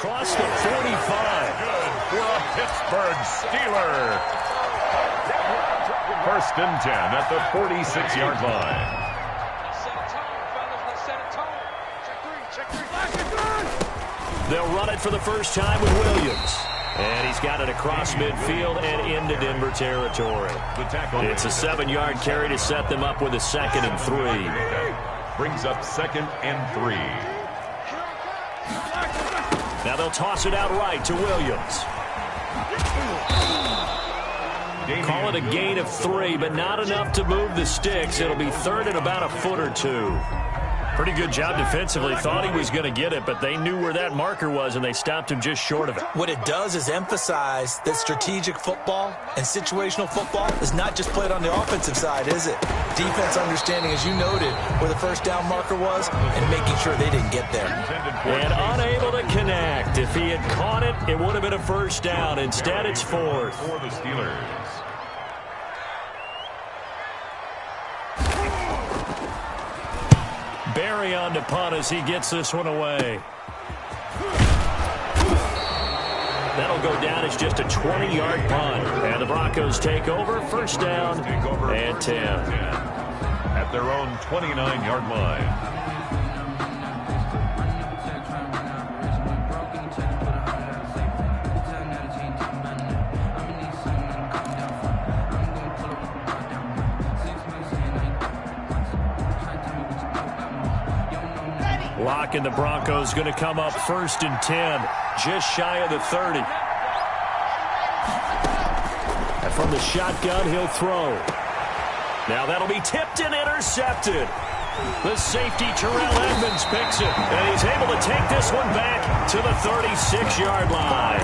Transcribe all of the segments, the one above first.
Across the 45. Good for a Pittsburgh Steeler. First and 10 at the 46-yard line. They'll run it for the first time with Williams. And he's got it across midfield and into Denver territory. It's a 7-yard carry to set them up with a 2nd and 3. Brings up 2nd and 3. Now they'll toss it out right to Williams. Call it a gain of 3, but not enough to move the sticks. It'll be 3rd and about a foot or 2. Pretty good job defensively. Thought he was going to get it, but they knew where that marker was, and they stopped him just short of it. What it does is emphasize that strategic football and situational football is not just played on the offensive side, is it? Defense understanding, as you noted, where the first down marker was and making sure they didn't get there. And unable to connect. If he had caught it, it would have been a first down. Instead, it's 4th. For the Steelers. Barry on to punt as he gets this one away. That'll go down as just a 20-yard punt. And the Broncos take over. First down and 10. At their own 29-yard line. Lock and the Broncos going to come up 1st and 10, just shy of the 30. And from the shotgun, he'll throw. Now that'll be tipped and intercepted. The safety, Terrell Edmonds, picks it, and he's able to take this one back to the 36-yard line.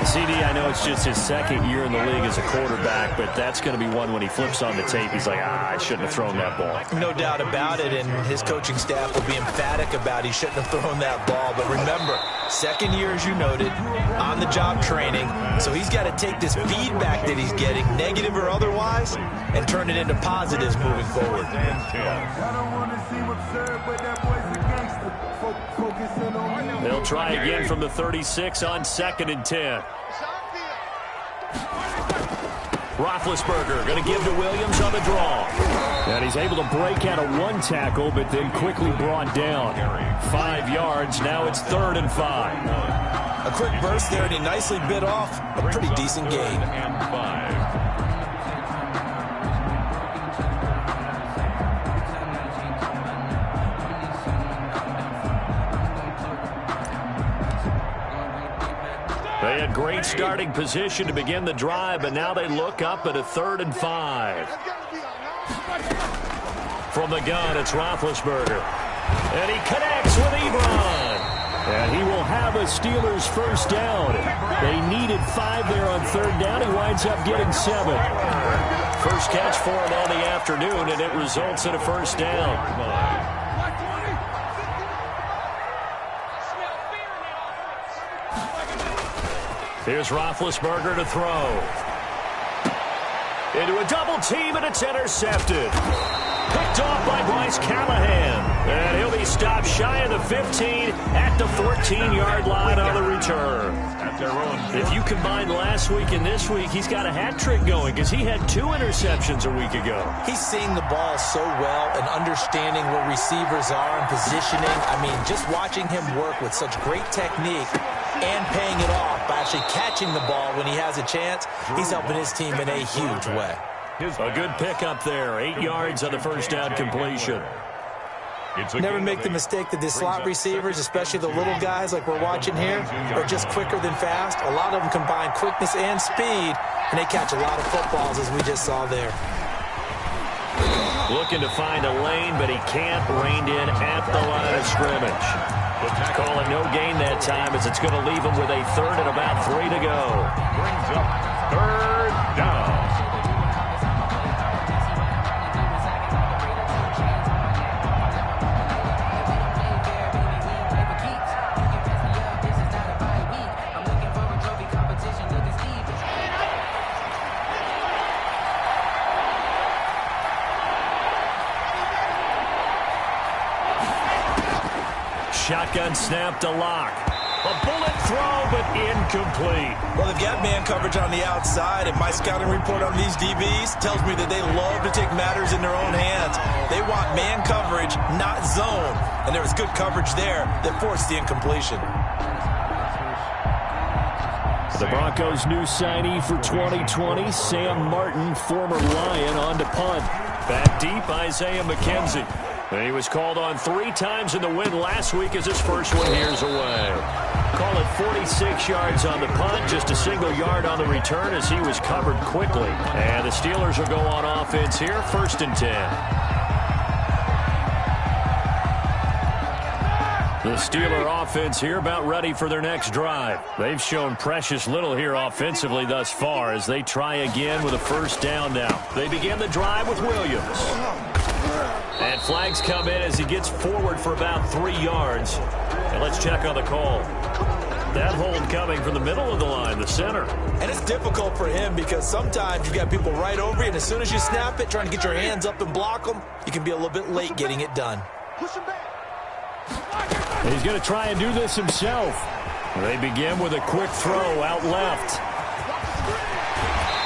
CD, I know it's just his 2nd year in the league as a quarterback, but that's going to be one when he flips on the tape. He's like, I shouldn't have thrown that ball. No doubt about it, and his coaching staff will be emphatic about he shouldn't have thrown that ball. But remember, 2nd year, as you noted, on-the-job training, so he's got to take this feedback that he's getting, negative or otherwise, and turn it into positives moving forward. They'll try again from the 36 on 2nd and 10. Roethlisberger going to give to Williams on the draw. And he's able to break out of 1 tackle, but then quickly brought down. 5 yards. Now it's 3rd and 5. A quick burst there, and he nicely bit off a pretty decent gain. They had great starting position to begin the drive, but now they look up at a 3rd and 5. From the gun, it's Roethlisberger. And he connects with Ebron. And he will have a Steelers first down. They needed 5 there on 3rd down. He winds up getting 7. First catch for him on the afternoon, and it results in a first down. Here's Roethlisberger to throw. Into a double team, and it's intercepted. Picked off by Bryce Callahan. And he'll be stopped shy of the 15 at the 14-yard line on the return. If you combine last week and this week, he's got a hat trick going because he had 2 interceptions a week ago. He's seeing the ball so well and understanding where receivers are and positioning. I mean, just watching him work with such great technique and paying it off by actually catching the ball when he has a chance, he's helping his team in a huge way. A good pickup there. 8 yards on the first down completion. Never make the mistake that the slot receivers, especially the little guys like we're watching here, are just quicker than fast. A lot of them combine quickness and speed, and they catch a lot of footballs, as we just saw there. Looking to find a lane, but he can't. Reined in at the line of scrimmage. Call it no gain that time, as it's going to leave him with a 3rd and about 3 to go. Brings up 3rd down. Shotgun snap to Lock. A bullet throw, but incomplete. Well, they've got man coverage on the outside, and my scouting report on these DBs tells me that they love to take matters in their own hands. They want man coverage, not zone. And there was good coverage there that forced the incompletion. The Broncos' new signee for 2020, Sam Martin, former Lion, on to punt. Back deep, Isaiah McKenzie. And he was called on 3 times in the win last week as his first one here's away. Call it 46 yards on the punt, just a single yard on the return as he was covered quickly. And the Steelers will go on offense here, 1st and 10. The Steeler offense here about ready for their next drive. They've shown precious little here offensively thus far as they try again with a 1st down now. They begin the drive with Williams. And flags come in as he gets forward for about 3 yards. And let's check on the call. That hold coming from the middle of the line, the center. And it's difficult for him because sometimes you got people right over you, and as soon as you snap it, trying to get your hands up and block them, you can be a little bit late getting it done. He's going to try and do this himself. They begin with a quick throw out left.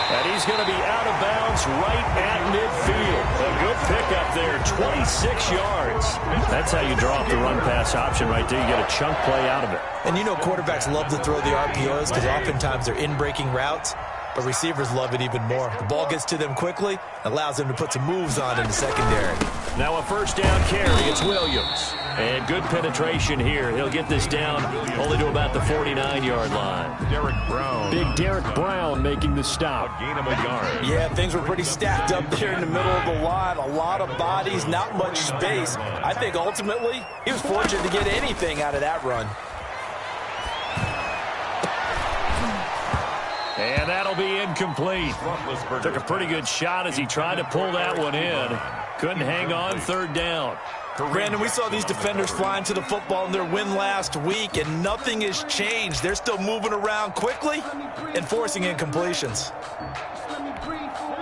And he's going to be out of bounds right at midfield. A good pickup there, 26 yards. That's how you draw up the run-pass option right there. You get a chunk play out of it. And you know quarterbacks love to throw the RPOs because oftentimes they're in-breaking routes, but receivers love it even more. The ball gets to them quickly, allows them to put some moves on in the secondary. Now a 1st down carry, it's Williams. And good penetration here. He'll get this down only to about the 49-yard line. Derek Brown. Big Derek Brown making the stop. Gain of a yard. Yeah, things were pretty stacked up there in the middle of the line. A lot of bodies, not much space. I think ultimately he was fortunate to get anything out of that run. And that'll be incomplete. Took a pretty good shot as he tried to pull that one in. Couldn't hang on, 3rd down. Brandon, we saw these defenders flying to the football in their win last week, and nothing has changed. They're still moving around quickly and forcing incompletions.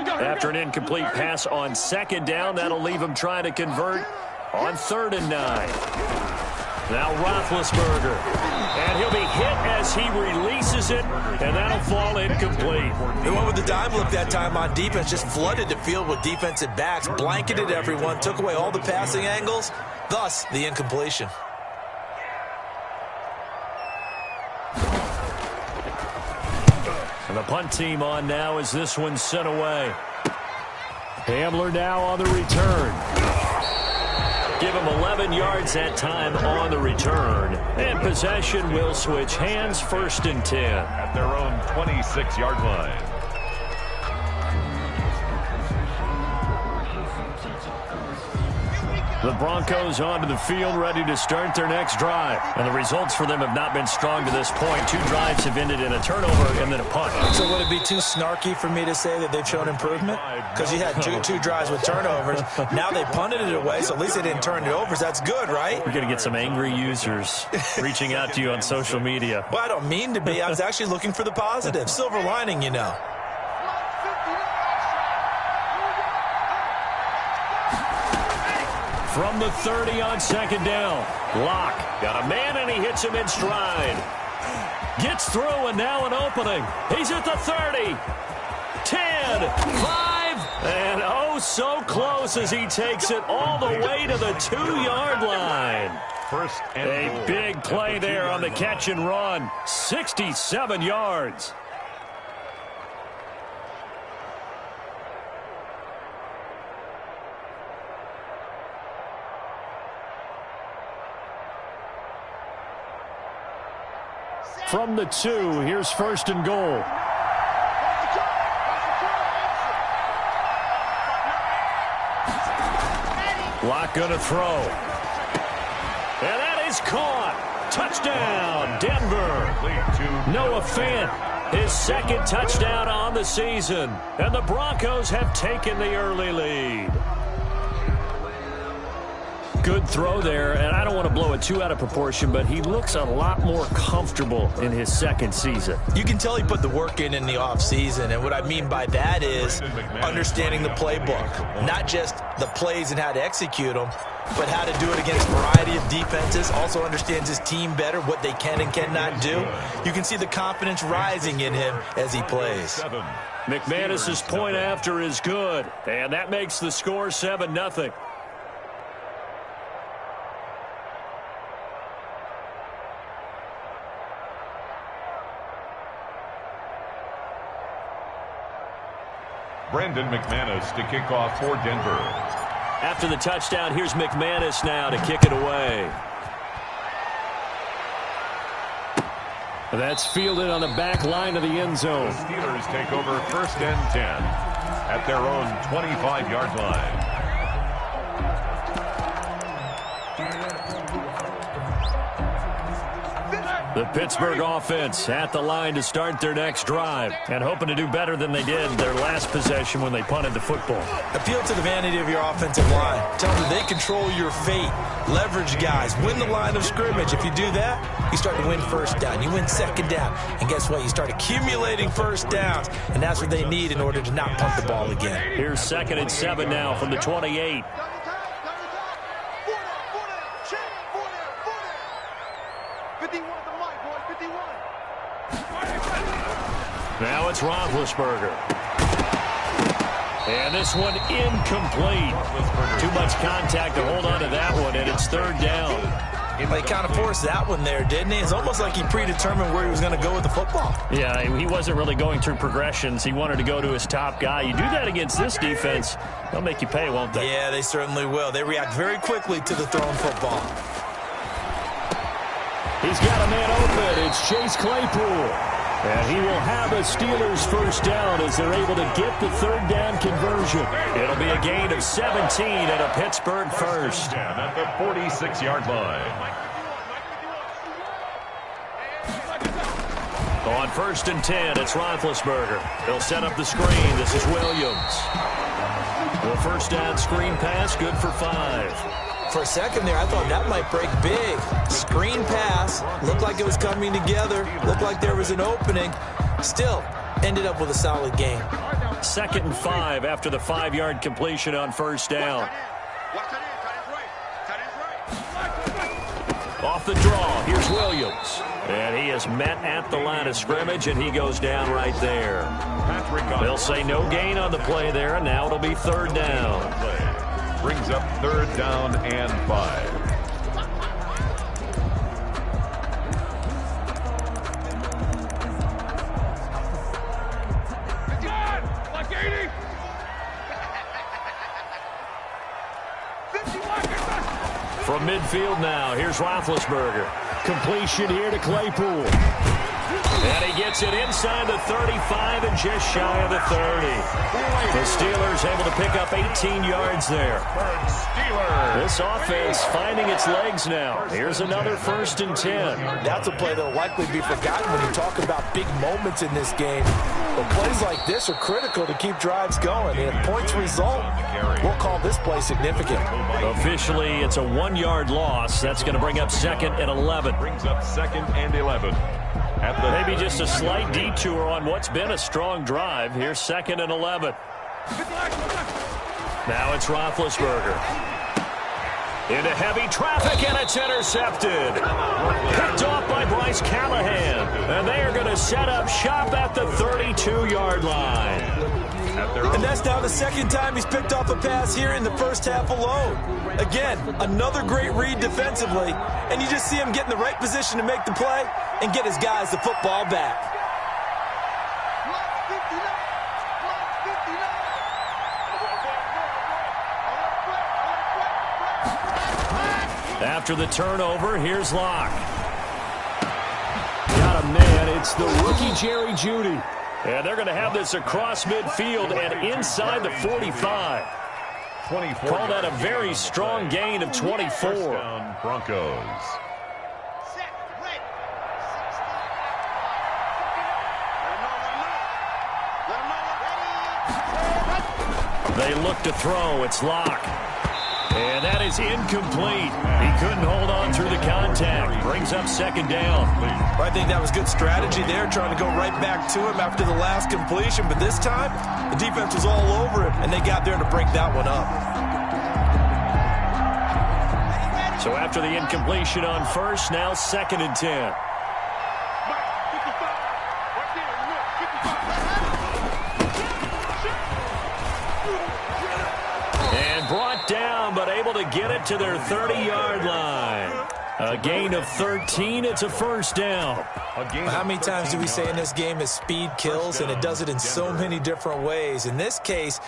After an incomplete pass on 2nd down, that'll leave him trying to convert on 3rd and 9. Now Roethlisberger. And he'll be hit as he releases it, and that'll fall incomplete. They went with the dime look that time on defense, just flooded the field with defensive backs, blanketed everyone, took away all the passing angles, thus the incompletion. And the punt team on now as this one's sent away. Hamler now on the return. Give him 11 yards that time on the return. And possession will switch hands, 1st and 10. At their own 26-yard line. The Broncos onto the field, ready to start their next drive. And the results for them have not been strong to this point. 2 drives have ended in a turnover and then a punt. So would it be too snarky for me to say that they've shown improvement? Because you had two drives with turnovers. Now they punted it away, so at least they didn't turn it over. So that's good, right? You're going to get some angry users reaching out to you on social media. Well, I don't mean to be. I was actually looking for the positive. Silver lining, you know. From the 30 on 2nd down. Locke got a man and he hits him in stride. Gets through and now an opening. He's at the 30. 10, 5, and oh so close as he takes it all the way to the 2-yard line. A big play there on the catch and run. 67 yards. From the 2, here's 1st and goal. Locke gonna throw. And that is caught. Touchdown, Denver. Noah Fant, his 2nd touchdown on the season. And the Broncos have taken the early lead. Good throw there, and I don't want to blow it too out of proportion, but he looks a lot more comfortable in his second season. You can tell he put the work in the offseason, and what I mean by that is understanding the playbook, not just the plays and how to execute them, but how to do it against a variety of defenses. Also understands his team better, what they can and cannot do. You can see the confidence rising in him as he plays. McManus's point after is good, and that makes the score 7-0. Brandon McManus to kick off for Denver. After the touchdown, here's McManus now to kick it away. That's fielded on the back line of the end zone. The Steelers take over 1st and 10 at their own 25-yard line. The Pittsburgh offense at the line to start their next drive and hoping to do better than they did their last possession when they punted the football. Appeal to the vanity of your offensive line. Tell them they control your fate. Leverage guys. Win the line of scrimmage. If you do that, you start to win first down. You win second down. And guess what? You start accumulating first downs. And that's what they need in order to not punt the ball again. Here's 2nd and 7 now from the 28. Now it's Roethlisberger. And this one incomplete. Too much contact to hold on to that one, and it's 3rd down. He kind of forced that one there, didn't he? It's almost like he predetermined where he was going to go with the football. Yeah, he wasn't really going through progressions. He wanted to go to his top guy. You do that against this defense, they'll make you pay, won't they? Yeah, they certainly will. They react very quickly to the thrown football. He's got a man open. It's Chase Claypool. And he will have a Steelers first down as they're able to get the 3rd down conversion. It'll be a gain of 17 and a Pittsburgh first. At the 46-yard line. On 1st and 10, it's Roethlisberger. He'll set up the screen. This is Williams. The first down screen pass, good for 5. For a second there, I thought that might break big. Screen pass. Looked like it was coming together. Looked like there was an opening. Still, ended up with a solid game. 2nd and 5 after the 5-yard completion on first down. Off the draw, here's Williams. And he is met at the line of scrimmage, and he goes down right there. They'll say no gain on the play there, and now it'll be 3rd down. Brings up 3rd down and 5. From midfield now, here's Roethlisberger. Completion here to Claypool. And he gets it inside the 35 and just shy of the 30. The Steelers able to pick up 18 yards there. This offense finding its legs now. Here's another 1st and 10. That's a play that will likely be forgotten when you talk about big moments in this game. But plays like this are critical to keep drives going. And if points result, we'll call this play significant. Officially, it's a 1-yard loss. That's going to bring up 2nd and 11. Brings up 2nd and 11. Maybe just a slight detour on what's been a strong drive. Here's 2nd and 11. Now it's Roethlisberger. Into heavy traffic, and it's intercepted. Picked off by Bryce Callahan. And they are going to set up shop at the 32-yard line. And that's now the 2nd time he's picked off a pass here in the first half alone. Again, another great read defensively, and you just see him get in the right position to make the play and get his guys the football back. After the turnover, here's Locke. Got a man. It's the rookie Jerry Jeudy. And they're going to have this across midfield and inside the 45. Call that a very strong gain of 24. Broncos. They look to throw. It's Locke. And that is incomplete. He couldn't hold on through the contact. Brings up second down. I think that was good strategy there, trying to go right back to him after the last completion. But this time, the defense was all over him, and they got there to break that one up. So after the incompletion on first, now 2nd and 10. Brought down, but able to get it to their 30-yard line. A gain of 13. It's a first down. How many times do we say in this game that speed kills, and it does it in so many different ways? In this case,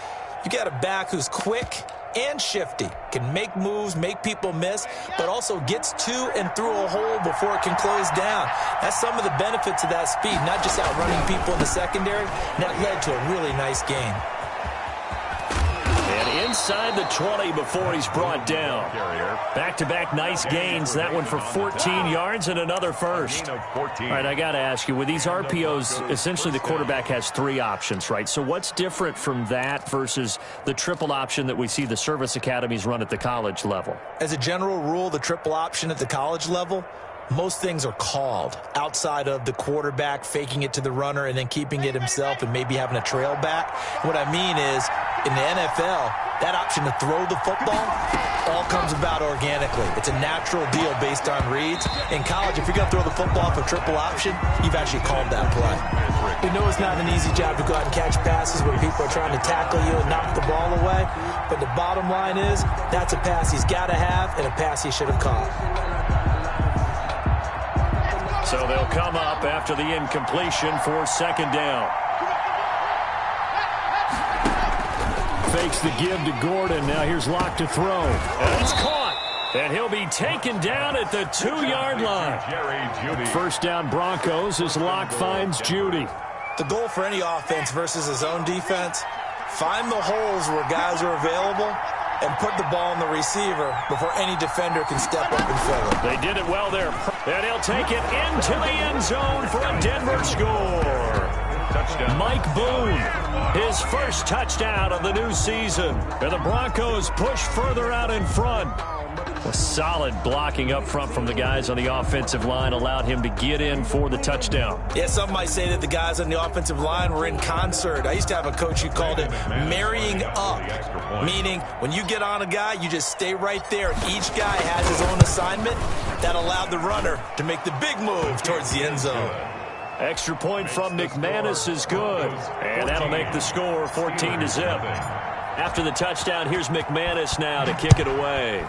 you got a back who's quick and shifty, can make moves, make people miss, but also gets to and through a hole before it can close down. That's some of the benefits of that speed, not just outrunning people in the secondary. And that led to a really nice gain. Inside the 20 before he's brought down. Back-to-back nice gains. That one for 14 yards and another first. All right, I got to ask you, with these RPOs, essentially the quarterback has 3 options, right? So what's different from that versus the triple option that we see the service academies run at the college level? As a general rule, the triple option at the college level, most things are called outside of the quarterback faking it to the runner and then keeping it himself and maybe having a trail back. What I mean is, in the NFL, that option to throw the football all comes about organically. It's a natural deal based on reads. In college, if you're going to throw the football off a triple option, you've actually called that play. We know it's not an easy job to go out and catch passes when people are trying to tackle you and knock the ball away. But the bottom line is, that's a pass he's got to have and a pass he should have caught. So they'll come up after the incompletion for 2nd down. Fakes the give to Gordon. Now here's Locke to throw. And it's caught. And he'll be taken down at the 2-yard line. First down Broncos as Locke finds Judy. The goal for any offense versus his own defense, find the holes where guys are available and put the ball in the receiver before any defender can step up and fill it. They did it well there. And he'll take it into the end zone for a Denver score. Touchdown. Mike Boone, his first touchdown of the new season. And the Broncos push further out in front. A solid blocking up front from the guys on the offensive line allowed him to get in for the touchdown. Yeah, some might say that the guys on the offensive line were in concert. I used to have a coach who called it marrying up, meaning when you get on a guy, you just stay right there. Each guy has his own assignment. That allowed the runner to make the big move towards the end zone. Extra point from McManus is good. And that'll make the score 14-0. After the touchdown, here's McManus now to kick it away.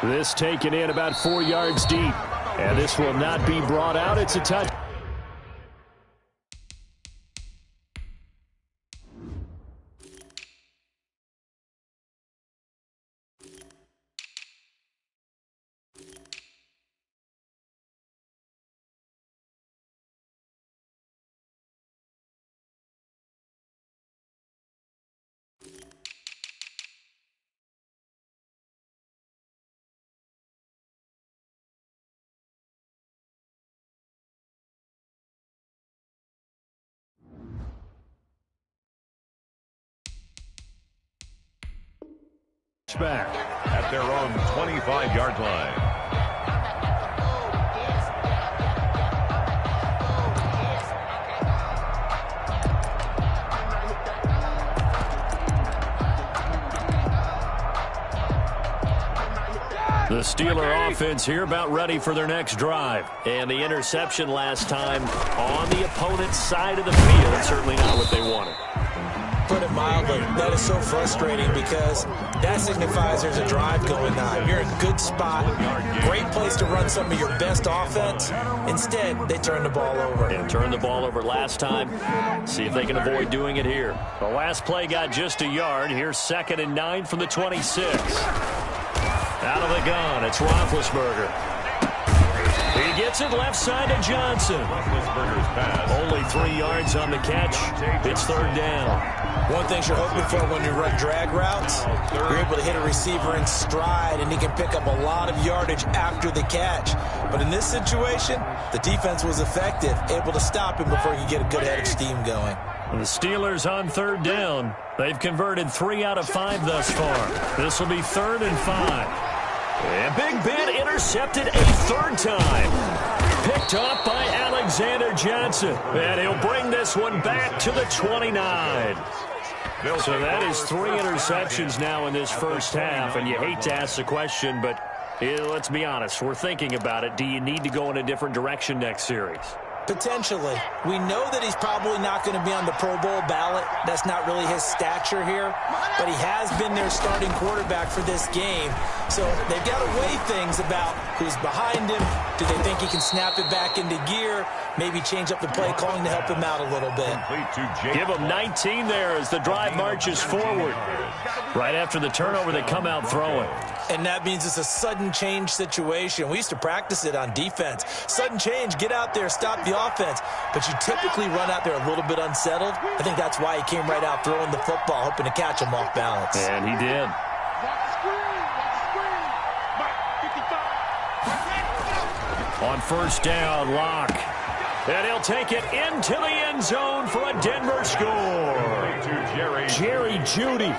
This taken in about 4 yards deep. And this will not be brought out. It's a touch. Back at their own 25-yard line. The Steeler offense here about ready for their next drive. And the interception last time on the opponent's side of the field. Certainly not what they wanted. Put it mildly, that is so frustrating because that signifies there's a drive going on. You're in a good spot, great place to run some of your best offense. Instead, they turn the ball over. And turned the ball over last time. See if they can avoid doing it here. The last play got just a yard. Here's 2nd and 9 from the 26. Out of the gun, it's Roethlisberger. He gets it left side to Johnson. Only 3 yards on the catch. It's 3rd down. One thing you're hoping for when you run drag routes, you're able to hit a receiver in stride, and he can pick up a lot of yardage after the catch. But in this situation, the defense was effective, able to stop him before he could get a good head of steam going. The Steelers on third down. They've converted 3 out of 5 thus far. This will be 3rd and 5. And Big Ben intercepted a 3rd time. Picked off by Alexander Johnson. And he'll bring this one back to the 29. So that is 3 interceptions now in this first half. And you hate to ask the question, but let's be honest. We're thinking about it. Do you need to go in a different direction next series? Potentially. We know that he's probably not going to be on the Pro Bowl ballot. That's not really his stature here. But he has been their starting quarterback for this game. So they've got to weigh things about who's behind him. Do they think he can snap it back into gear? Maybe change up the play calling to help him out a little bit. Give him 19 there as the drive marches forward. Right after the turnover, they come out throwing. And that means it's a sudden change situation. We used to practice it on defense. Sudden change, get out there, stop the offense. But you typically run out there a little bit unsettled. I think that's why he came right out throwing the football, hoping to catch him off balance. And he did. On first down, Locke. And he'll take it into the end zone for a Denver score. Jerry Jeudy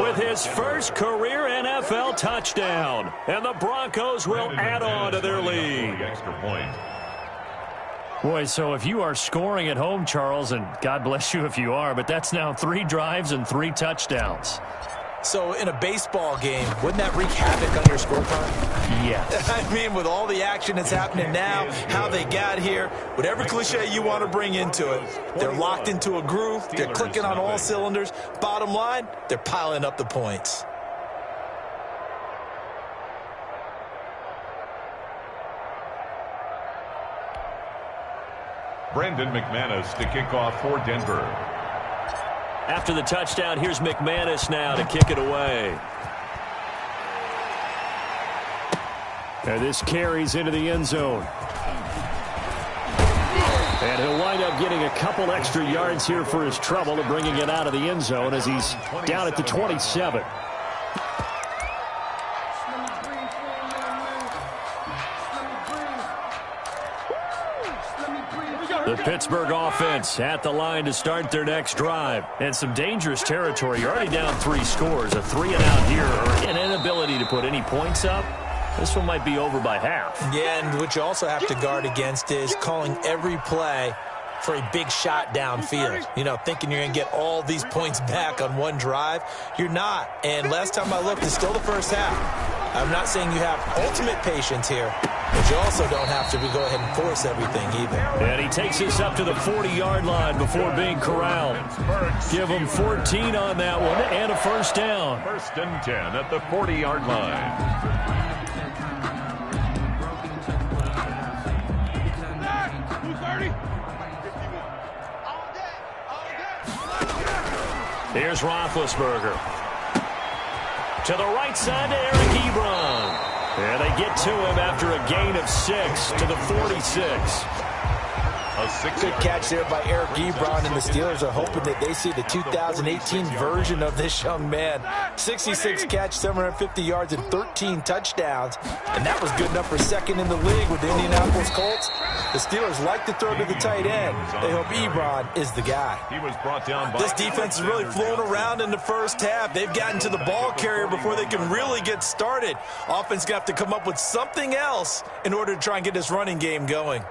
with his first career NFL touchdown. And the Broncos will add on to their lead. Boy, so if you are scoring at home, Charles, and God bless you if you are, but that's now 3 drives and 3 touchdowns. So in a baseball game, wouldn't that wreak havoc on your scorecard? Yes. I mean, with all the action that's happening now, how they got here, whatever cliche you want to bring into it, they're locked into a groove, they're clicking on all cylinders. Bottom line, they're piling up the points. Brandon McManus to kick off for Denver. After the touchdown, here's McManus now to kick it away. And this carries into the end zone. And he'll wind up getting a couple extra yards here for his trouble and bringing it out of the end zone as he's down at the 27. The Pittsburgh offense at the line to start their next drive. And some dangerous territory. You're already down 3 scores. A 3-and-out here or an inability to put any points up. This one might be over by half. Yeah, and what you also have to guard against is calling every play for a big shot downfield. You know, thinking you're going to get all these points back on one drive. You're not. And last time I looked, it's still the first half. I'm not saying you have ultimate patience here, but you also don't have to go ahead and force everything either. And he takes us up to the 40-yard line before being corralled. Give him 14 on that one and a first down. 1st and 10 at the 40-yard line. Here's Roethlisberger. To the right side to Eric Ebron. And they get to him after a gain of 6 to the 46. Good catch there by Eric Ebron, and the Steelers are hoping that they see the 2018 version of this young man. 66 catch, 750 yards, and 13 touchdowns. And that was good enough for 2nd in the league with the Indianapolis Colts. The Steelers like to throw to the tight end. They hope Ebron is the guy. He was brought down by... This defense is really flown around in the first half. They've gotten to the ball carrier before they can really get started. Offense got to come up with something else in order to try and get this running game going.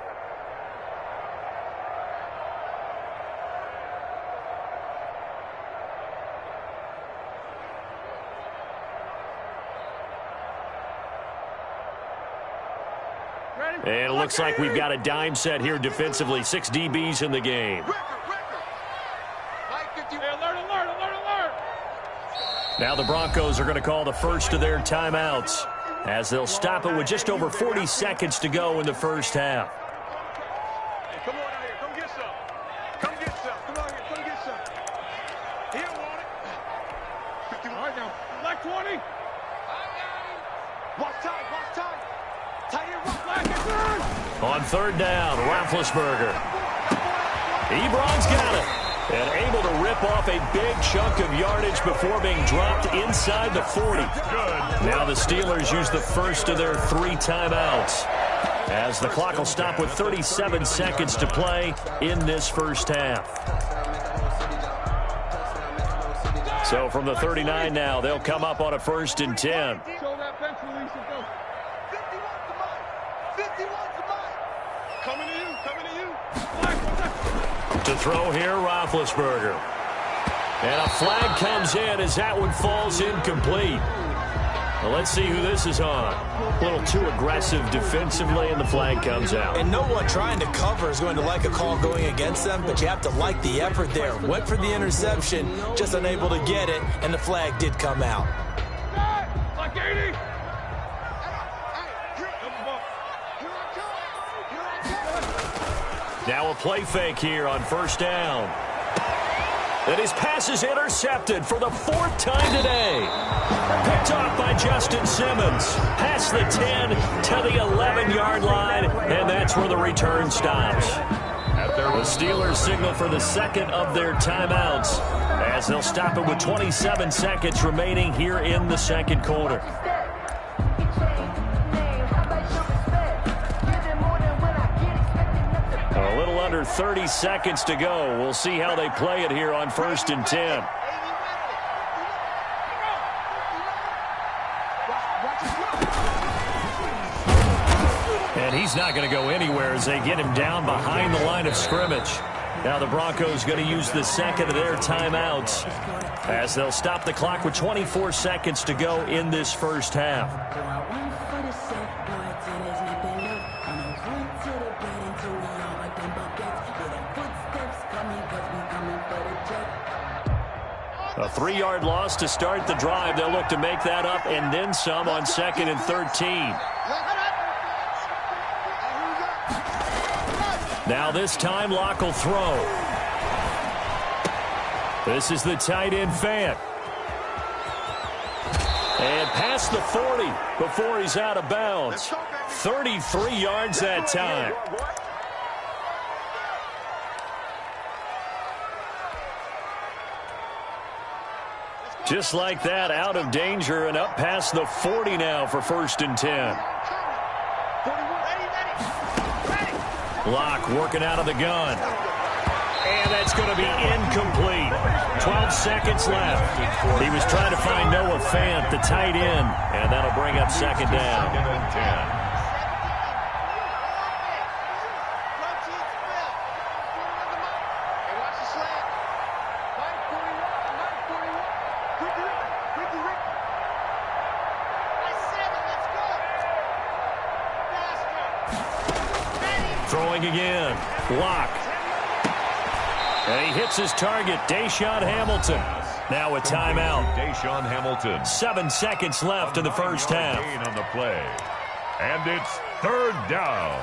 And it looks like we've got a dime set here defensively. 6 DBs in the game. Now the Broncos are going to call the first of their timeouts as they'll stop it with just over 40 seconds to go in the first half. Come on out here. Come get some. Come get some. Come on here. Come get some. He don't want it. 50. All right now. Black 20. Watch time. Watch time. Tight end, rough flag, and turn. On 3rd down, Roethlisberger. Ebron's got it. And able to rip off a big chunk of yardage before being dropped inside the 40. Now the Steelers use the first of their 3 timeouts, as the clock will stop with 37 seconds to play in this first half. So from the 39 now, they'll come up on a 1st and 10. Show that bench release and go. 51's the mark. 51's the mark. Coming to you. Coming to you. To throw here, Roethlisberger. And a flag comes in as that one falls incomplete. Well, let's see who this is on. A little too aggressive defensively, and the flag comes out. And no one trying to cover is going to like a call going against them, but you have to like the effort there. Went for the interception, just unable to get it, and the flag did come out. Like 80. Now a play fake here on 1st down. And his pass is intercepted for the 4th time today. Picked off by Justin Simmons. Past the 10 to the 11-yard line, and that's where the return stops. The Steelers signal for the 2nd of their timeouts as they'll stop it with 27 seconds remaining here in the 2nd quarter. A little under 30 seconds to go. We'll see how they play it here on 1st and 10. And he's not going to go anywhere as they get him down behind the line of scrimmage. Now the Broncos going to use the 2nd of their timeouts as they'll stop the clock with 24 seconds to go in this 1st half. A 3-yard loss to start the drive. They'll look to make that up and then some on 2nd and 13. Now this time Locke will throw. This is the tight end Fant. And past the 40 before he's out of bounds. 33 yards that time. Just like that, out of danger and up past the 40 now for 1st and 10. Locke working out of the gun. And that's going to be incomplete. 12 seconds left. He was trying to find Noah Fant, the tight end, and that'll bring up 2nd down. 2nd and 10. Throwing again. Locke. And he hits his target, Deshaun Hamilton. Now a timeout. Deshaun Hamilton. 7 seconds left in the 1st half. Gain on the play. And it's 3rd down.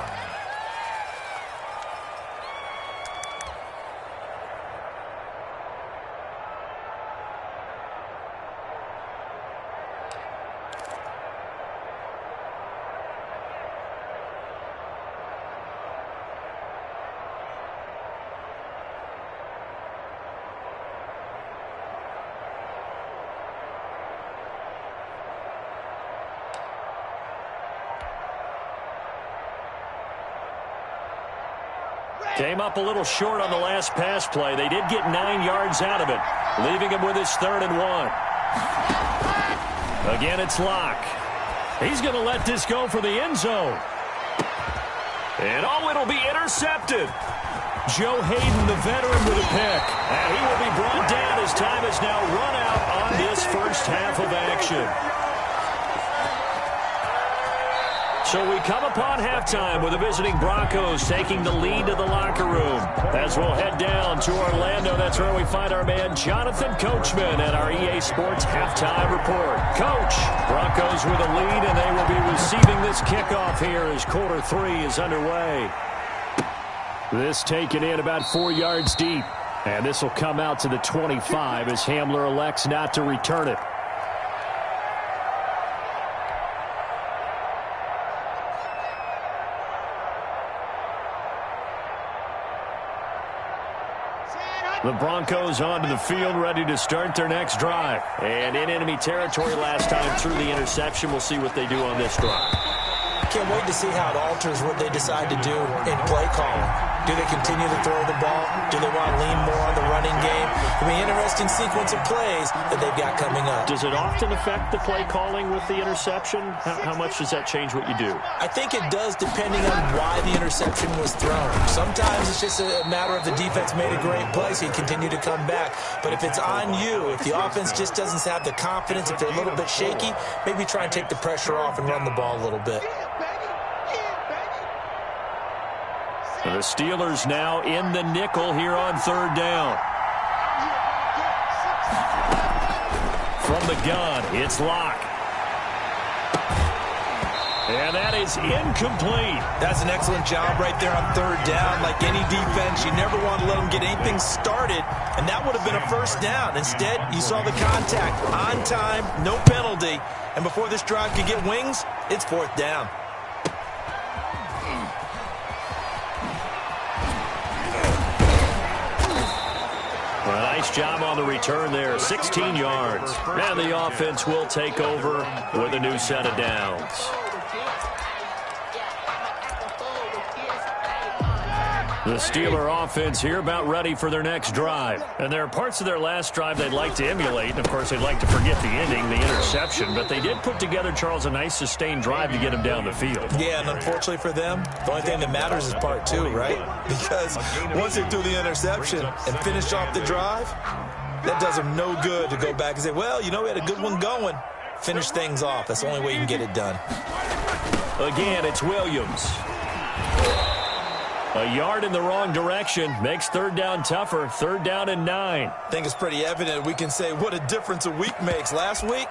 Came up a little short on the last pass play. They did get 9 yards out of it, leaving him with his 3rd and 1. Again, it's Locke. He's going to let this go for the end zone. And it'll be intercepted. Joe Hayden, the veteran, with a pick. And he will be brought down as time has now run out on this 1st half of action. So we come upon halftime with the visiting Broncos taking the lead to the locker room. As we'll head down to Orlando, that's where we find our man Jonathan Coachman at our EA Sports Halftime Report. Coach, Broncos with a lead, and they will be receiving this kickoff here as quarter 3 is underway. This taken in about 4 yards deep. And this will come out to the 25 as Hamler elects not to return it. The Broncos onto the field, ready to start their next drive. And in enemy territory last time through the interception. We'll see what they do on this drive. Can't wait to see how it alters what they decide to do in play calling. Do they continue to throw the ball? Do they want to lean more on the running game? I mean, interesting sequence of plays that they've got coming up. Does it often affect the play calling with the interception? How much does that change what you do? I think it does, depending on why the interception was thrown. Sometimes it's just a matter of the defense made a great play, so you continue to come back. But if it's on you, if the offense just doesn't have the confidence, if they're a little bit shaky, maybe try and take the pressure off and run the ball a little bit. The Steelers now in the nickel here on third down. From the gun, it's Locke. And that is incomplete. That's an excellent job right there on third down. Like any defense, you never want to let them get anything started, and that would have been a first down. Instead, you saw the contact on time, no penalty, and before this drive could get wings, it's fourth down. Well, nice job on the return there, 16 yards. And the offense will take over with a new set of downs. The Steeler offense here about ready for their next drive. And there are parts of their last drive they'd like to emulate. And, of course, they'd like to forget the ending, the interception. But they did put together, Charles, a nice sustained drive to get them down the field. Yeah, and unfortunately for them, the only thing that matters is part two, right? Because once they threw the interception and finished off the drive, that does them no good to go back and say, well, you know, we had a good one going. Finish things off. That's the only way you can get it done. Again, it's Williams. A yard in the wrong direction makes third down tougher. Third down and 9. I think it's pretty evident we can say what a difference a week makes. Last week,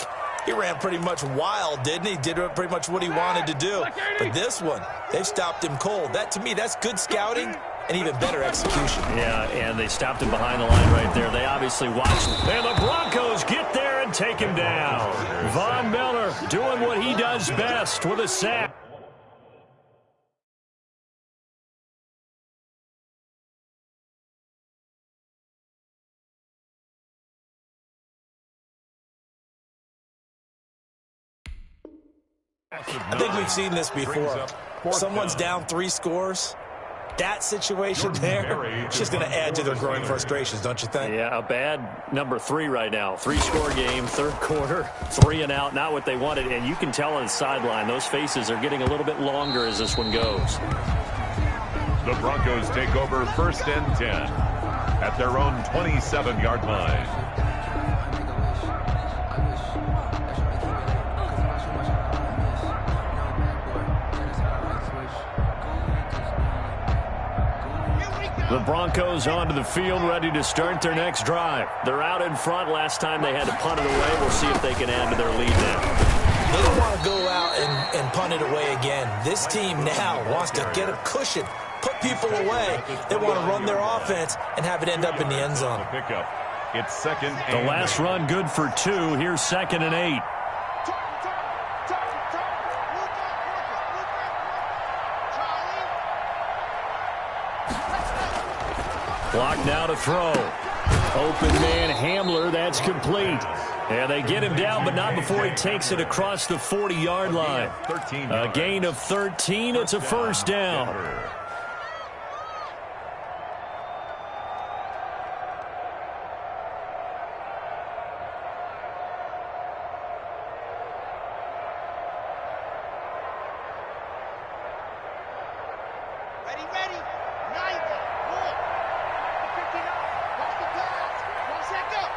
he ran pretty much wild, didn't he? Did pretty much what he wanted to do. But this one, they've stopped him cold. That, to me, that's good scouting and even better execution. Yeah, and they stopped him behind the line right there. They obviously watched. And the Broncos get there and take him down. Von Miller doing what he does best with a sack. I think we've seen this before. Someone's down 3 scores. That situation there, it's just going to add to their growing frustrations, don't you think? Yeah, a bad number 3 right now. 3-score game, third quarter, 3 and out, not what they wanted. And you can tell on the sideline, those faces are getting a little bit longer as this one goes. The Broncos take over first and 10 at their own 27-yard line. The Broncos onto the field, ready to start their next drive. They're out in front. Last time they had to punt it away. We'll see if they can add to their lead now. They don't want to go out and punt it away again. This team now wants to get a cushion, put people away. They want to run their offense and have it end up in the end zone. It's second and the last run good for 2. Here's 2nd and 8. Clock now to throw. Open man Hamler, that's complete. And they get him down, but not before he takes it across the 40-yard line. A gain of 13, it's a first down.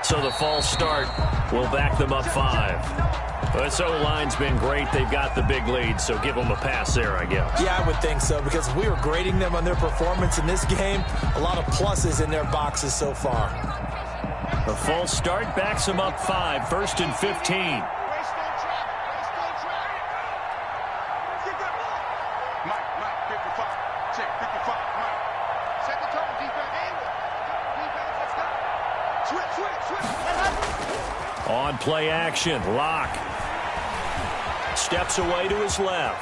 So the false start will back them up 5. This O-line's been great. They've got the big lead, so give them a pass there, I guess. Yeah, I would think so, because we were grading them on their performance in this game. A lot of pluses in their boxes so far. The false start backs them up 5. 1st and 15. On play action, Locke steps away to his left.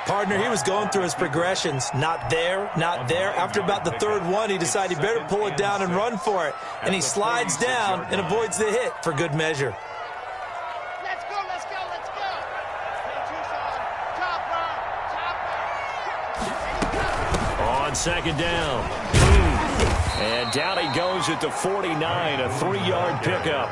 Partner, he was going through his progressions. Not there, not there. After about the 3rd one, he decided he better pull it down and run for it. And he slides down and avoids the hit for good measure. Let's go, let's go, let's go. on second down. And down he goes at the 49, a 3-yard pickup.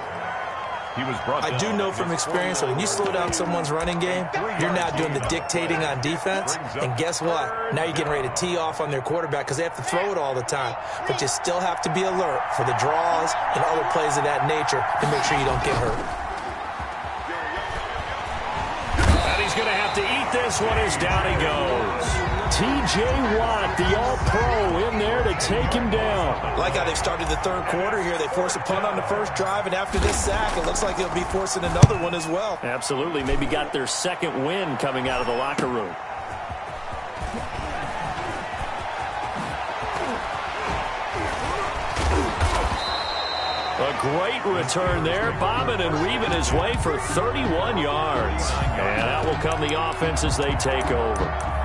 He was brought I do know from experience that when you slow down someone's running game, you're now doing the dictating on defense. And guess what? Now you're getting ready to tee off on their quarterback because they have to throw it all the time. But you still have to be alert for the draws and other plays of that nature to make sure you don't get hurt. And he's going to have to eat this one as down he goes. T.J. Watt, the All-Pro, in there to take him down. Like how they've started the third quarter here. They force a punt on the first drive, and after this sack, it looks like they'll be forcing another one as well. Absolutely. Maybe got their second win coming out of the locker room. A great return there, bobbing and weaving his way for 31 yards. And that will come the offense as they take over.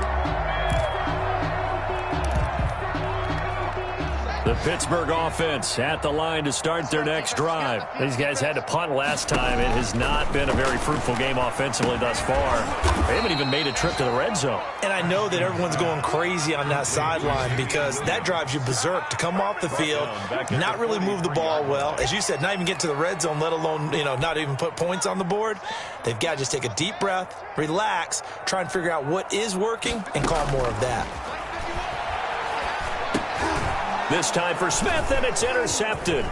The Pittsburgh offense at the line to start their next drive. These guys had to punt last time. It has not been a very fruitful game offensively thus far. They haven't even made a trip to the red zone. And I know that everyone's going crazy on that sideline because that drives you berserk to come off the field, not really move the ball well. As you said, not even get to the red zone, let alone, not even put points on the board. They've got to just take a deep breath, relax, try and figure out what is working, and call more of that. This time for Smith, and it's intercepted.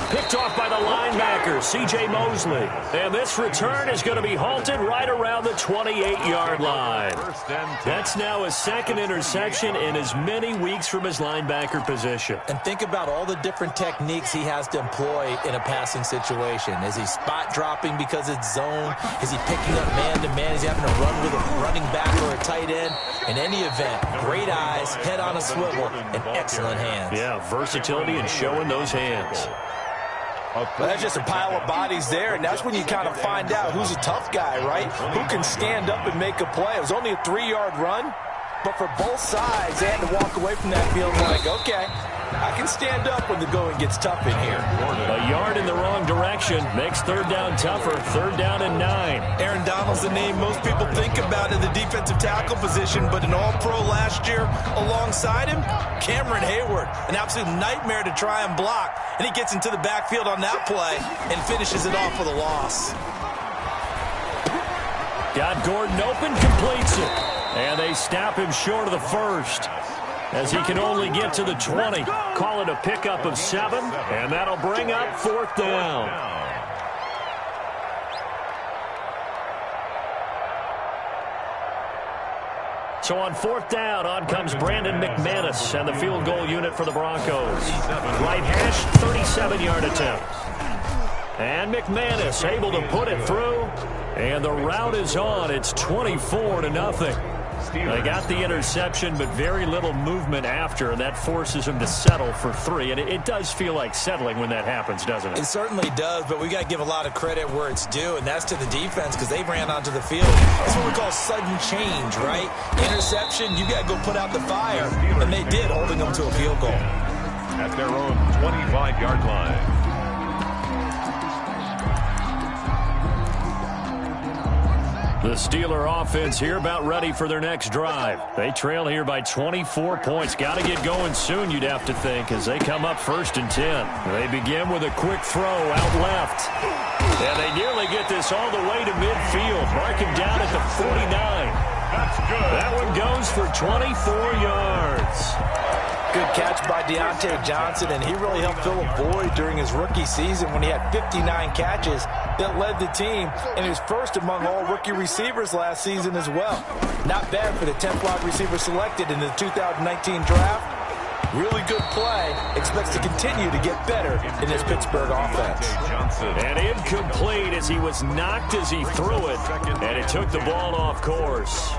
Picked off by the linebacker, C.J. Mosley. And this return is going to be halted right around the 28-yard line. That's now his second interception in as many weeks from his linebacker position. And think about all the different techniques he has to employ in a passing situation. Is he spot dropping because it's zone? Is he picking up man-to-man? Is he having to run with a running back or a tight end? In any event, great eyes, head on a swivel, and excellent hands. Yeah, versatility and showing those hands. Well, that's just a pile of bodies there, and that's when you kind of find out who's a tough guy, right? Who can stand up and make a play. It was only a 3-yard run, but for both sides, they had to walk away from that field like, okay, I can stand up when the going gets tough in here. A yard in the wrong direction makes third down tougher. Third down and 9. Aaron Donald's the name most people think about in the defensive tackle position, but an All-Pro last year alongside him, Cameron Hayward, an absolute nightmare to try and block. And he gets into the backfield on that play and finishes it off with a loss. Got Gordon open, completes it. And they stop him short of the first, as he can only get to the 20. Call it a pickup of 7, and that'll bring up fourth down. So on fourth down, on comes Brandon McManus and the field goal unit for the Broncos. Right hash, 37-yard attempt. And McManus able to put it through, and the route is on. It's 24-0. They got the interception, but very little movement after, and that forces them to settle for 3. And it does feel like settling when that happens, doesn't it? It certainly does, but we got to give a lot of credit where it's due, and that's to the defense because they ran onto the field. That's what we call sudden change, right? Interception, you got to go put out the fire, and they did, holding them to a field goal. At their own 25-yard line. The Steeler offense here about ready for their next drive. They trail here by 24 points. Got to get going soon, you'd have to think, as they come up 1st and 10. They begin with a quick throw out left. And they nearly get this all the way to midfield. Mark him down at the 49. That's good. That one goes for 24 yards. Good catch by Deontay Johnson, and he really helped fill a void during his rookie season when he had 59 catches that led the team, and he was first among all rookie receivers last season as well. Not bad for the 10th wide receiver selected in the 2019 draft. Really good play. Expects to continue to get better in this Pittsburgh offense. And incomplete as he was knocked as he threw it, and it took the ball off course.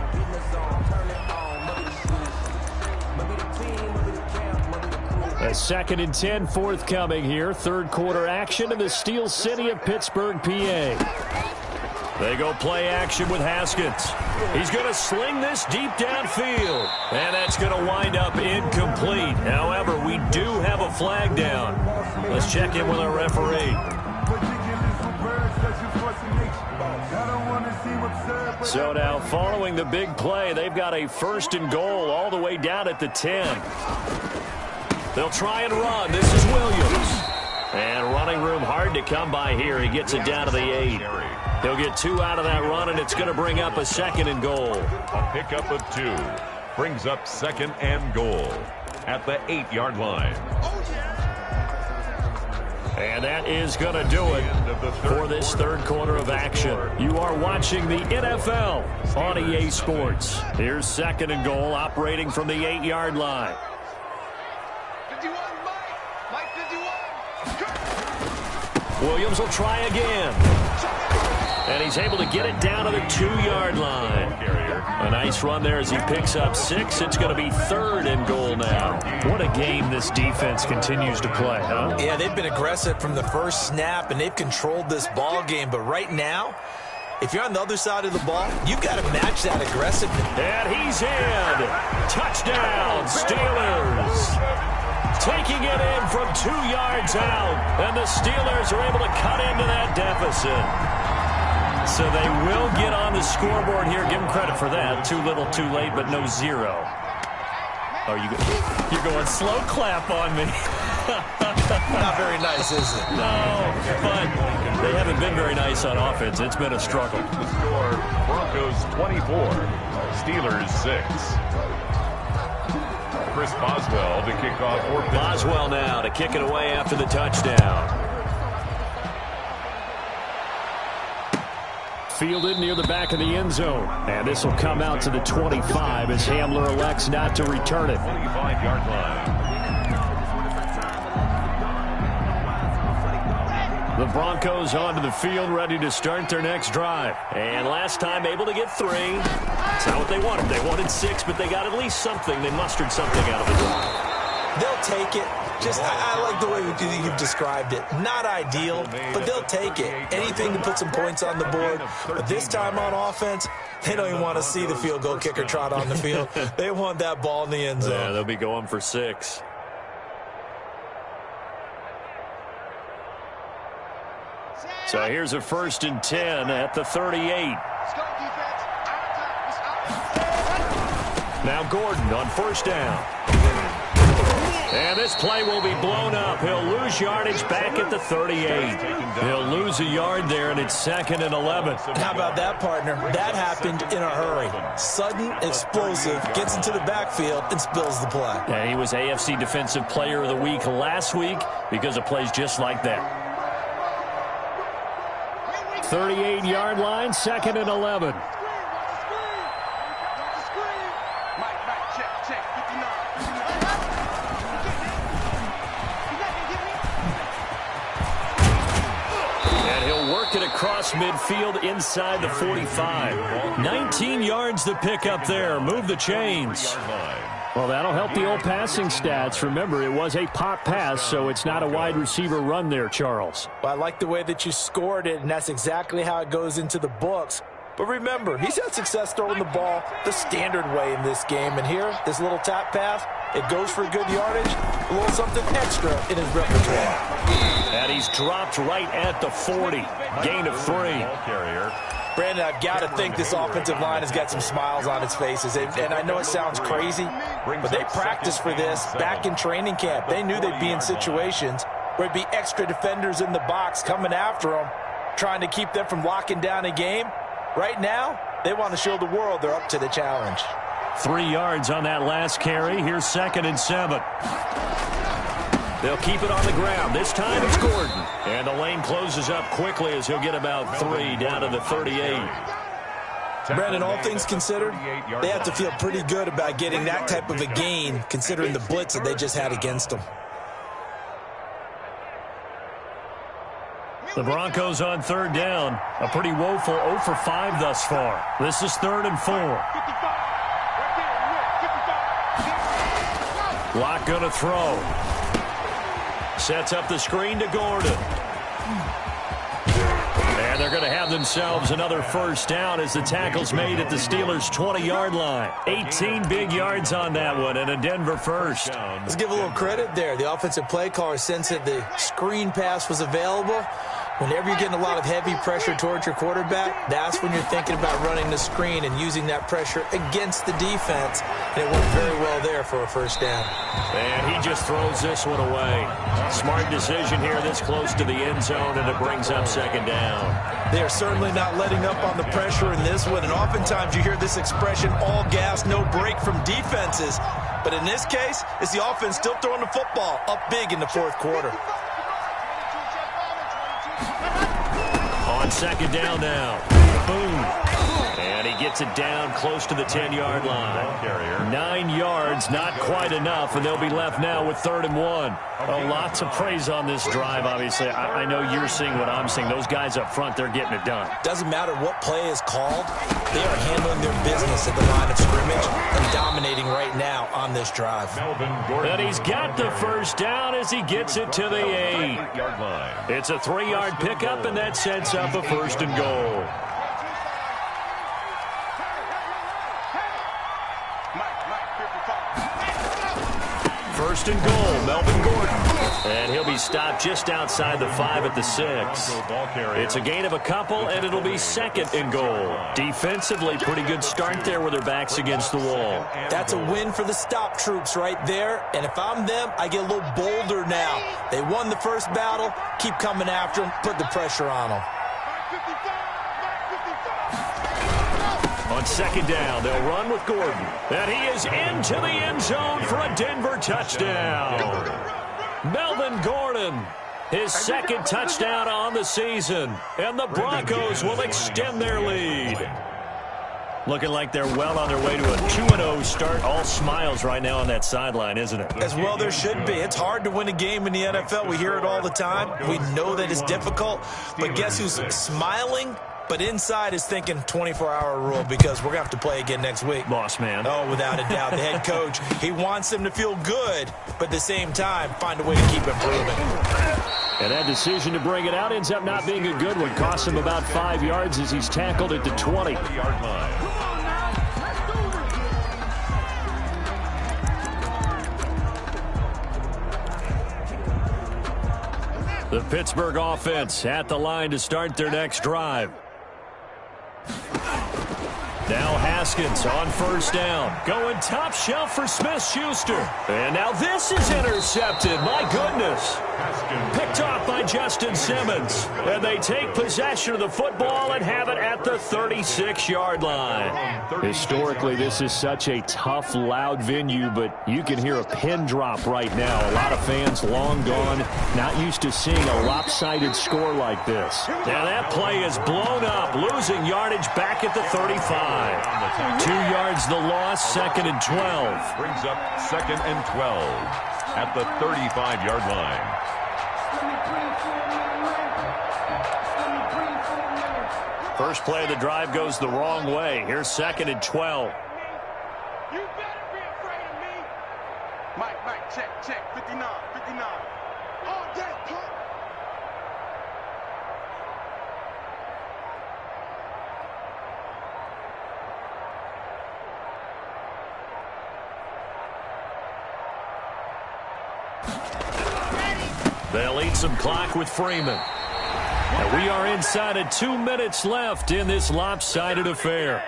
A 2nd and 10 forthcoming here. Third quarter action in the Steel City of Pittsburgh, PA. They go play action with Haskins. He's going to sling this deep downfield. And that's going to wind up incomplete. However, we do have a flag down. Let's check in with our referee. So now following the big play, they've got a 1st and goal all the way down at the 10. They'll try and run. This is Williams. And running room hard to come by here. He gets it down to the 8. He'll get 2 out of that run, and it's going to bring up a 2nd and goal. A pickup of 2 brings up 2nd and goal at the 8-yard line. And that is going to do it for this 3rd quarter of action. You are watching the NFL on EA Sports. Here's 2nd and goal operating from the 8-yard line. 51, Mike 51. Williams will try again. And he's able to get it down to the 2-yard line. A nice run there as he picks up 6. It's going to be 3rd and goal now. What a game this defense continues to play, huh? Yeah, they've been aggressive from the first snap, and they've controlled this ball game. But right now, if you're on the other side of the ball, you've got to match that aggressiveness. And he's in. Touchdown, Steelers. Taking it in from 2 yards out. And the Steelers are able to cut into that deficit. So they will get on the scoreboard here. Give them credit for that. Too little, too late, but no 0. Oh, you're going slow clap on me. Not very nice, is it? No, but they haven't been very nice on offense. It's been a struggle. The score, Broncos 24, Steelers 6. Chris Boswell to kick off for Pittsburgh. Boswell now to kick it away after the touchdown. Fielded near the back of the end zone. And this will come out to the 25 as Hamler elects not to return it. 25-yard line. The Broncos onto the field, ready to start their next drive. And last time able to get 3. That's not what they wanted. They wanted 6, but they got at least something. They mustered something out of the drive. They'll take it. I like the way you've described it. Not ideal, but they'll take it. Anything to put some points on the board. But this time on offense, they don't even want to see the field goal kicker trot on the field. They want that ball in the end zone. Yeah, they'll be going for 6. So here's a 1st and 10 at the 38. Now Gordon on 1st down. And this play will be blown up. He'll lose yardage back at the 38. He'll lose a yard there, and it's 2nd and 11. How about that, partner? That happened in a hurry. Sudden, explosive, gets into the backfield, and spills the play. Yeah, he was AFC Defensive Player of the Week last week because of plays just like that. 38-yard line, 2nd and 11. It across midfield inside the 45. 19 yards to pick up there. Move the chains. Well, that'll help the old passing stats. Remember, it was a pop pass, so it's not a wide receiver run there, Charles. Well, I like the way that you scored it, and that's exactly how it goes into the books. But remember, he's had success throwing the ball the standard way in this game. And here, this little tap pass, it goes for good yardage, a little something extra in his repertoire. And he's dropped right at the 40. Gain of 3. Brandon, I've got to think this offensive line has got some smiles on its faces. And I know it sounds crazy, but they practiced for this back in training camp. They knew they'd be in situations where it'd be extra defenders in the box coming after them, trying to keep them from locking down a game. Right now, they want to show the world they're up to the challenge. 3 yards on that last carry. Here's 2nd and 7. They'll keep it on the ground. This time it's Gordon. And the lane closes up quickly as he'll get about 3 down to the 38. Brandon, all things considered, they have to feel pretty good about getting that type of a gain considering the blitz that they just had against them. The Broncos on 3rd down. A pretty woeful 0 for 5 thus far. This is 3rd and 4. Lock going to throw. Sets up the screen to Gordon. And they're going to have themselves another 1st down as the tackle's made at the Steelers' 20-yard line. 18 big yards on that one and a Denver 1st. Let's give a little credit there. The offensive play caller sensed that the screen pass was available. Whenever you're getting a lot of heavy pressure towards your quarterback, that's when you're thinking about running the screen and using that pressure against the defense. And it worked very well there for a first down. And he just throws this one away. Smart decision here this close to the end zone, and it brings up second down. They are certainly not letting up on the pressure in this one. And oftentimes you hear this expression, all gas, no break from defenses. But in this case, it's the offense still throwing the football up big in the fourth quarter. On second down now. Boom. And he gets it down close to the 10-yard line. 9 yards, not quite enough, and they'll be left now with 3rd and 1. Oh, lots of praise on this drive, obviously. I know you're seeing what I'm seeing. Those guys up front, they're getting it done. Doesn't matter what play is called. They are handling their business at the line of scrimmage and dominating right now on this drive. And he's got the first down as he gets it to the 8. It's a 3-yard pickup, and that sets up a 1st and goal. First and goal, Melvin Gordon. And he'll be stopped just outside the 5 at the 6. It's a gain of a couple, and it'll be 2nd and goal. Defensively, pretty good start there with their backs against the wall. That's a win for the stop troops right there. And if I'm them, I get a little bolder now. They won the first battle. Keep coming after them. Put the pressure on them. On second down, they'll run with Gordon. And he is into the end zone for a Denver touchdown. Melvin Gordon, his 2nd touchdown on the season. And the Broncos will extend their lead. Looking like they're well on their way to a 2-0 start. All smiles right now on that sideline, isn't it? As well there should be. It's hard to win a game in the NFL. We hear it all the time. We know that it's difficult. But guess who's smiling? But inside is thinking 24-hour rule because we're going to have to play again next week. Boss man. Oh, without a doubt. The head coach, he wants them to feel good, but at the same time, find a way to keep improving. And that decision to bring it out ends up not being a good one. Costs him about 5 yards as he's tackled at the 20-yard line. The Pittsburgh offense at the line to start their next drive. Now Haskins on first down. Going top shelf for Smith-Schuster. And now this is intercepted. My goodness. Picked off by Justin Simmons. And they take possession of the football and have it at the 36-yard line. Historically, this is such a tough, loud venue, but you can hear a pin drop right now. A lot of fans long gone, not used to seeing a lopsided score like this. Now that play is blown up, losing yardage back at the 35. 2 yards the loss, 2nd and 12. Brings up 2nd and 12 at the 35-yard line. First play of the drive goes the wrong way. Here's 2nd and 12. You better be afraid of me. Mike, check. 59. All day, punk. They'll eat some clock with Freeman. And we are inside of 2 minutes left in this lopsided affair.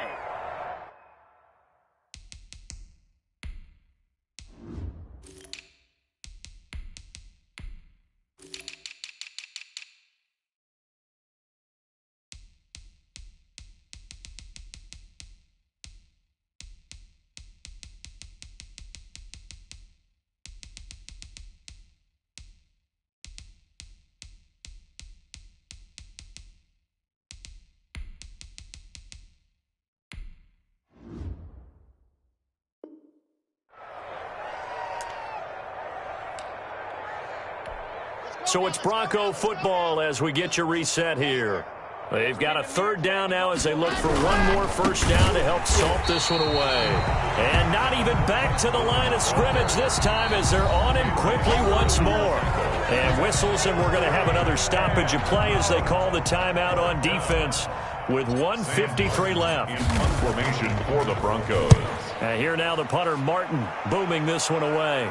So it's Bronco football as we get you reset here. They've got a 3rd down now as they look for one more first down to help salt this one away. And not even back to the line of scrimmage this time as they're on him quickly once more. And whistles, and we're going to have another stoppage of play as they call the timeout on defense with 1:53 left. In punt formation for the Broncos. And here now the punter, Martin, booming this one away.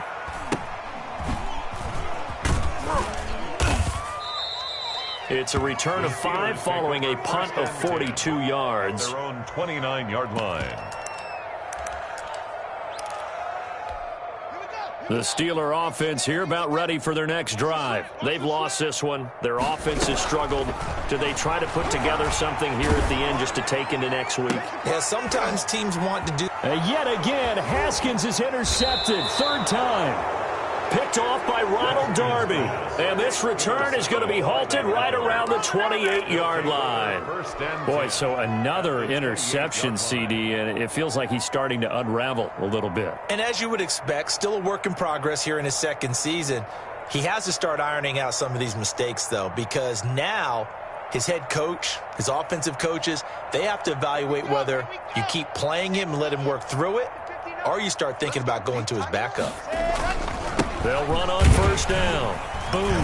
It's a return of 5 following a punt of 42 yards. Their own 29-yard line. The Steeler offense here about ready for their next drive. They've lost this one. Their offense has struggled. Do they try to put together something here at the end just to take into next week? Yeah, sometimes teams want to do. Yet again, Haskins is intercepted. Third time. Picked off by Ronald Darby. And this return is going to be halted right around the 28-yard line. Boy, so another interception, CD, and it feels like he's starting to unravel a little bit. And as you would expect, still a work in progress here in his second season. He has to start ironing out some of these mistakes, though, because now his head coach, his offensive coaches, they have to evaluate whether you keep playing him and let him work through it, or you start thinking about going to his backup. They'll run on first down. Boom.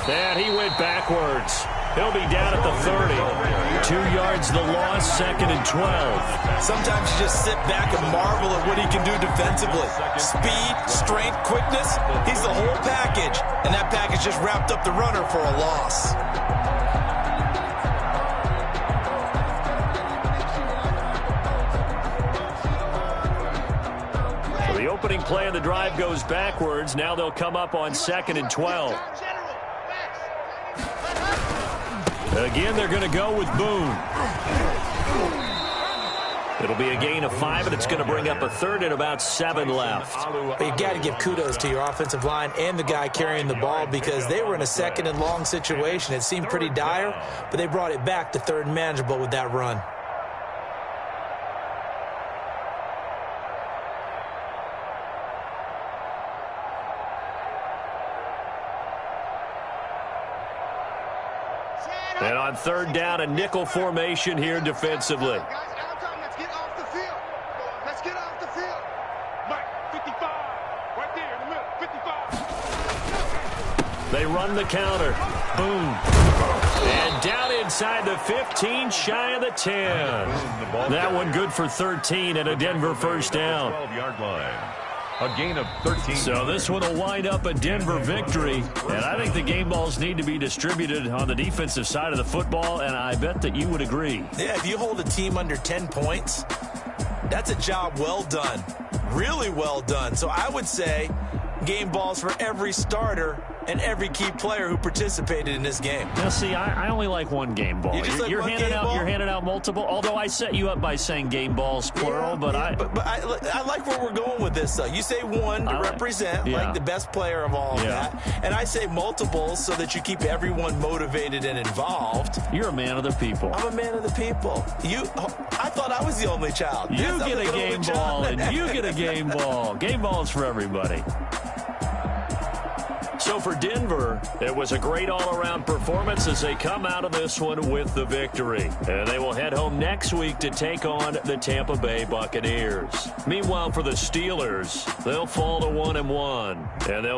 And he went backwards. He'll be down at the 30. 2 yards the loss, 2nd and 12. Sometimes you just sit back and marvel at what he can do defensively. Speed, strength, quickness, he's the whole package. And that package just wrapped up the runner for a loss. The opening play of the drive goes backwards. Now they'll come up on 2nd and 12. Again, they're going to go with Boone. It'll be a gain of 5, and it's going to bring up a 3rd and about 7 left. But you got to give kudos to your offensive line and the guy carrying the ball, because they were in a 2nd and long situation. It seemed pretty dire, but they brought it back to 3rd and manageable with that run. And on 3rd down, a nickel formation here defensively. Let's get off the field. Let's get off the field. Mike, 55. Right there in the middle. 55. They run the counter. Boom. And down inside the 15, shy of the 10. That one good for 13 and a Denver first down. 12-yard line. A gain of 13. So this one will wind up a Denver victory. And I think the game balls need to be distributed on the defensive side of the football, and I bet that you would agree. Yeah, if you hold a team under 10 points, that's a job well done. Really well done. So I would say game balls for every starter and every key player who participated in this game. Now, see, I only like one game ball. You're handing out multiple. Although I set you up by saying game balls plural, but I like where we're going with this. Though you say one to represent like the best player of all of that, and I say multiples so that you keep everyone motivated and involved. You're a man of the people. I'm a man of the people. I thought I was the only child. You get a game ball, and you get a game ball. Game balls for everybody. So for Denver, it was a great all-around performance as they come out of this one with the victory. And they will head home next week to take on the Tampa Bay Buccaneers. Meanwhile, for the Steelers, they'll fall to 1-1, and they'll